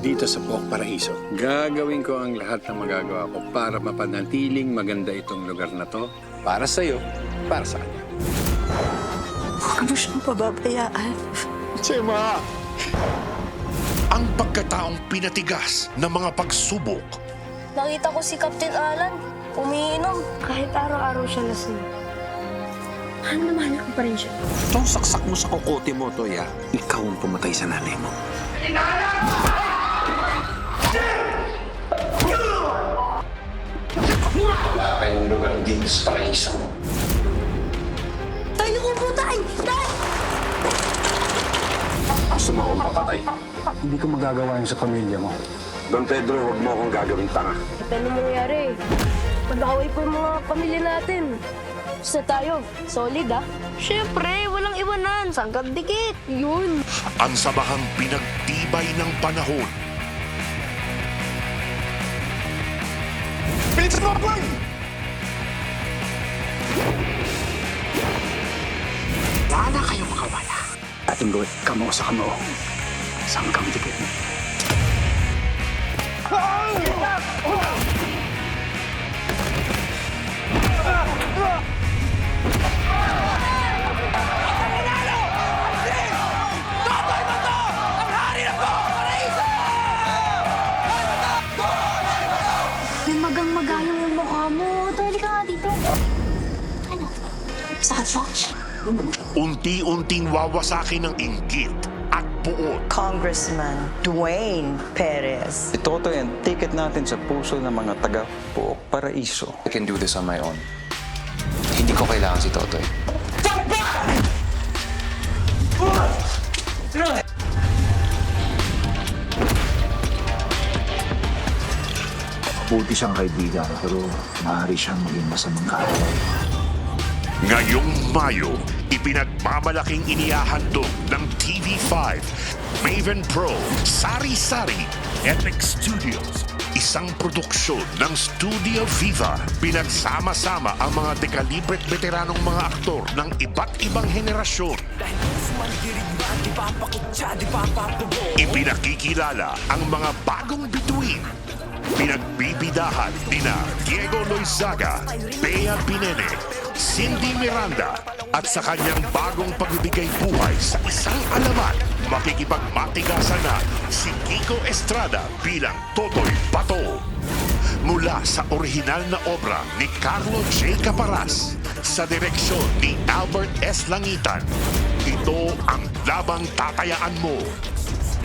dito sa Pook Paraiso. Gagawin ko ang lahat ng magagawa ko para mapanatiling maganda itong lugar na to. Para sa'yo, para sa kanya. Huwag mo siyang pababayaan. Chema! Ang pagkataong pinatigas ng mga pagsubok. Nakita ko si Captain Alan, umiinom. Kahit araw-araw siya lasing. Mahal na mahal ko pa rin siya. Itong saksak mo sa kokote mo, Toya, ikaw ang pumatay sa nanay mo. Wala kayong lugar dito sa Paraiso. Tayo ko po, tay! Tay! Gusto mo akong papatay? Hindi ko magagawa yun sa pamilya mo. Don Pedro, huwag mo akong gagawing tanga. Paano mangyari? Pag nakaway po yung mga pamilya natin. Basta tayo, solid ah. Siyempre, walang iwanan. Sangkad dikit. Yun. Ang sabahang pinagtibay ng panahon. Bilisan mo, boy! Wala kayo makawala. Ating gawin kamo sa kamo. Sangkang dikit. May magang-magayong yung mukha mo. Tali ka nga dito. Ano? Sakit ba? Unti-unting wawasakin ng inggit at puot. Congressman Dwayne Perez. Itoto yan, ticket natin sa puso ng mga taga Pook Paraiso. I can do this on my own. Hindi ko kailangan si Totoy. Buti siyang kaibigan, pero maaari siyang maging masamang kaaway. Ngayong Mayo, ipinagmamalaking inihahandog ng TV5, Maven Pro, Sari Sari, Epic Studios. Isang produksyon ng Studio Viva. Pinagsama-sama ang mga dekalibret veteranong mga aktor ng iba't ibang henerasyon. Ipinakikilala ang mga bagong bituin. Pinagbibidahan nina Diego Loizaga, Bea Binene, Cindy Miranda at sa kanyang bagong pagbibigay buhay sa isang alamat, makikipagmatigasan na si Kiko Estrada bilang Totoy Pato. Mula sa orihinal na obra ni Carlo J. Caparas sa direksyon ni Albert S. Langitan, ito ang labang tatayaan mo.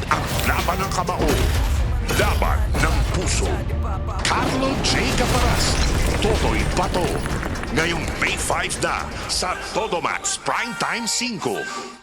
Ang laban ng kamao, laban ng puso. Carlo J. Caparas, Totoy Pato. Ngayong May 5 na sa Todomax Primetime 5.